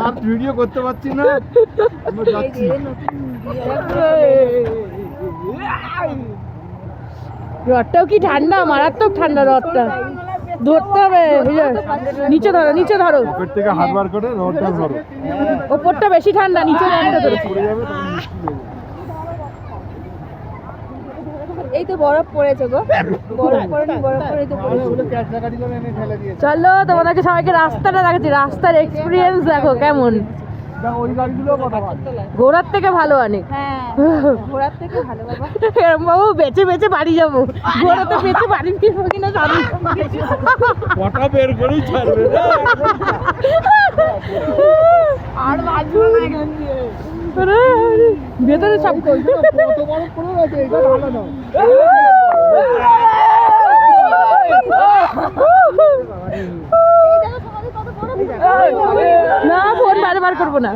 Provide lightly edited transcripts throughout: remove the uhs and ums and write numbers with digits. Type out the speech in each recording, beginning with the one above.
আর video করতে পারছি না, আমরা যাচ্ছি। রথটাও কি ঠান্ডা, মারাত্মক ঠান্ডা রথটা। ধরতে হবে, নিচে ধরো, নিচে ধরো, উপর থেকে হাত বার করে রথটা ধরো। ওপরটা বেশি ঠান্ডা, নিচে রথটা ধরো। পড়ে যাবে তখন মুশকিল হয়ে যাবে। এই তো বরফ পড়েছে গো, বরফ পড়েনি, বরফ পড়ে তো পড়েছে। চলো তোমাদেরকে সবাইকে রাস্তাটা দেখাচ্ছি, রাস্তার এক্সপিরিয়েন্স দেখো কেমন। ঘোড়ার থেকে ভালো অনেক, ঘোড়ার থেকে ভালো বাবা। এরম বাবু বেঁচে বেঁচে বাড়ি যাবো, ঘোড়াতে বেঁচে বাড়ি ফিরবো কিনা জানি। কটা বের করেই ছাড়বে আর বাঁচবো না এখান দিয়ে। ভেতরে সব কত বরফ পড়ে গেছে, এটা ভালো না। না ফোন বারবার করবো না,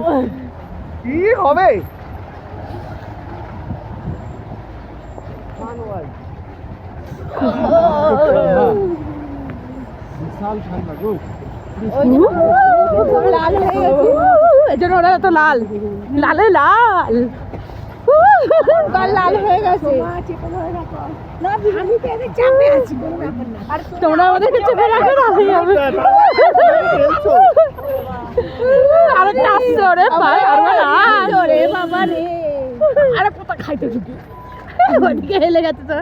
কি হবে। বিশাল ঠান্ডা গো। লাল হয়ে গেছে, এজন্য ওরা এত লাল, লালে লাল, লাল হয়ে গেছে। তোমরা আমাদেরকে চেপে রাখো, তাহলেই হবে। আরেকটা আসছে, ওরে ভাই, আরে বাবা রে, আরে কোথা খাইতে ঢুকি, ওদিকে হেলে গেছে তো,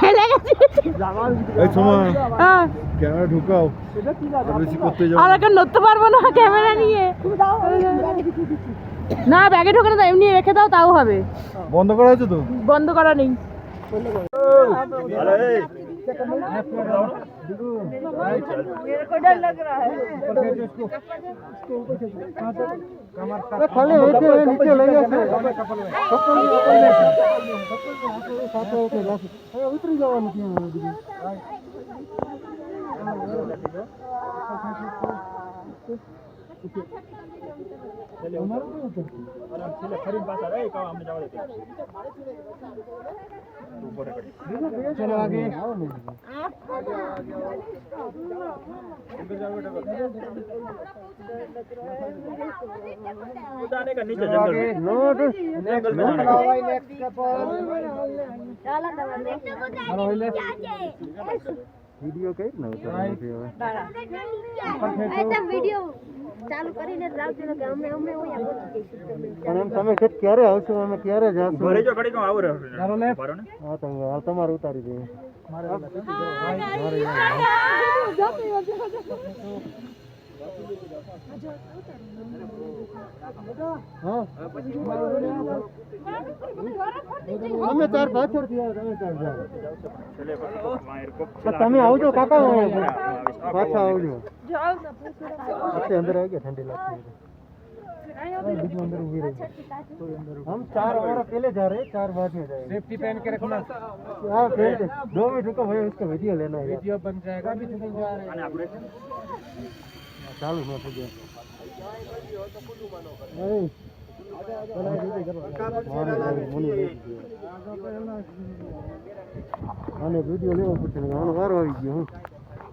হেলে গেছে। এই সময় ক্যামেরা ঢুকাও, আর বেশি করতে যাও আর এখন নড়তে পারবো না ক্যামেরা নিয়ে। না ব্যাগে ঢোকে না, এমনি রেখে দাও তাও হবে। বন্ধ করা হয়েছে তো? বন্ধ করা নেই। চলো আগে। जाने का नीचे जंगल में जंगल में जाने का वीडियो कई ना वीडियो ચાલુ કરીને રાખજો કે અમે અમે ઓયા પહોંચી જઈશું પણ એમ તમે કે ક્યારે આવશો, અમે ક્યારે જાશું? ભરે જો ઘડી કો આવો રે મારો ને હા તમે તમારે ઉતારી દે મારે હા અમે ચાર પાછળ થી તમે ચાર જાઓ, તમે આવજો કાકા, પાછા આવજો। अंदर आ गया, ठंडी लगती है बीच में अंदर उभी रही। हम 4 और अकेले जा रहे हैं, 4 बाद में जाएंगे। सेफ्टी पहन के रखना। हाँ पहन के 2 मिनट रुको भाई, उसका वीडियो लेना है, वीडियो बन जाएगा। अभी तो नहीं जा रहे हैं, चालू ना हो गया। आने वीडियो ले कुछ नहीं, आने वार हो गई हूं,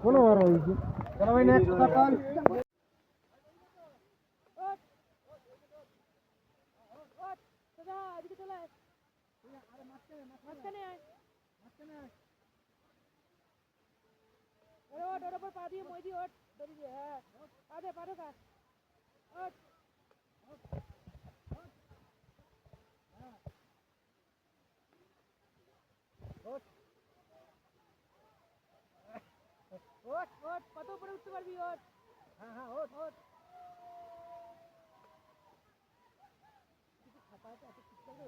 कोन वार हो गई। चलो भाई नेक्स्ट का कॉल। কত উপরে উঠতে পারবি? ওঠ, হ্যাঁ হ্যাঁ ওঠ ওঠ।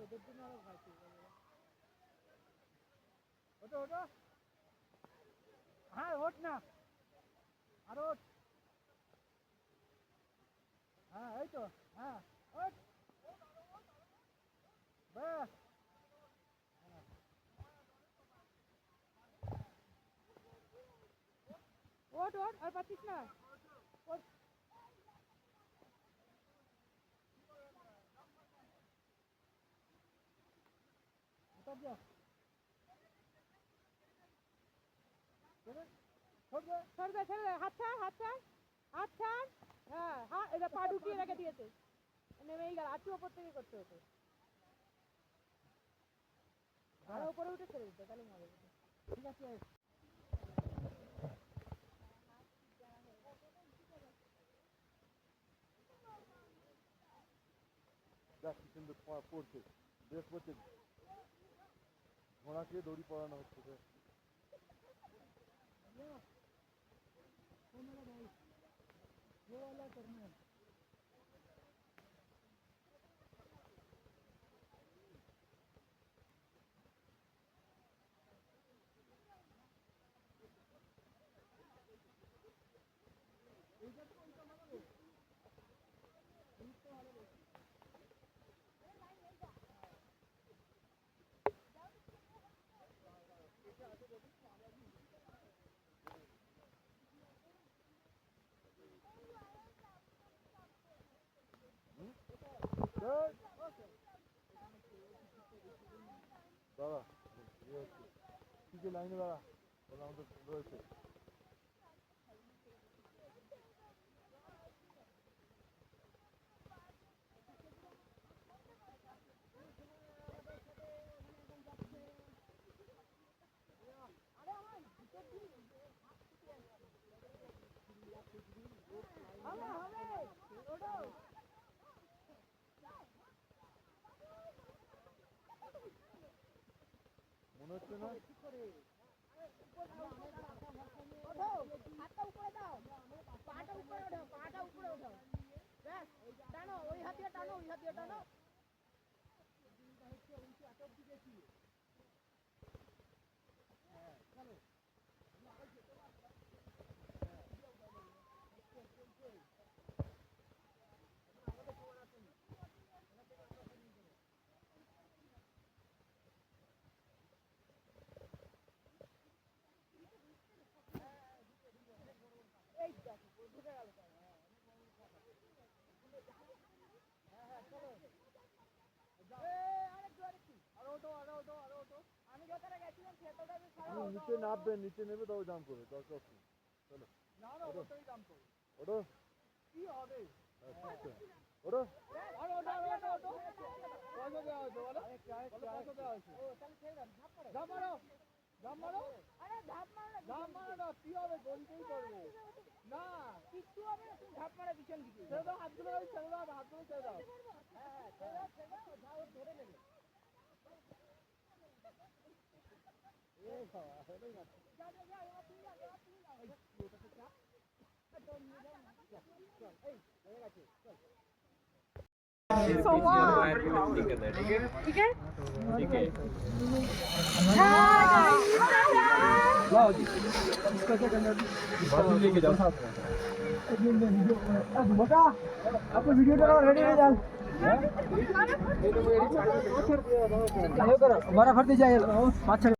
ওদের জন্য আরো ভয় পেয়ে যাবে। ওঠো ওঠো, হ্যাঁ ওঠ না, আর ওঠ, হ্যাঁ এই তো, হ্যাঁ ওঠ, বাহ ওঠ ওঠ, আর পাচ্ছিস না, ওঠ। ছেড়ে দে হাত ছাড় হাত ছাড় হ্যাঁ হ্যাঁ এটা পা ঢুকিয়ে রেখে দিয়েছে নেমেই গেল আর ওপর থেকে করতে হতো আরো উপরে উঠে ছেড়ে দিতে তাহলে মজা হতো ঠিক আছে দেখ কি সুন্দর পড়ছে বেশ পড়ছে ঘোড়াকে দড়ি পড়ানো হচ্ছে দাদা কি যে লাইনে দাদা বলে আমাদের রয়েছে মনে হচ্ছে না নিচে নামবে নিচে নেমে তবে জাম করবে দরকার চলো ওটো কি হবে ওটো ठीक है लेके जाओ साथ आपको वीडियो डालो रेडी हो जाओ हमारा फर्ज जाए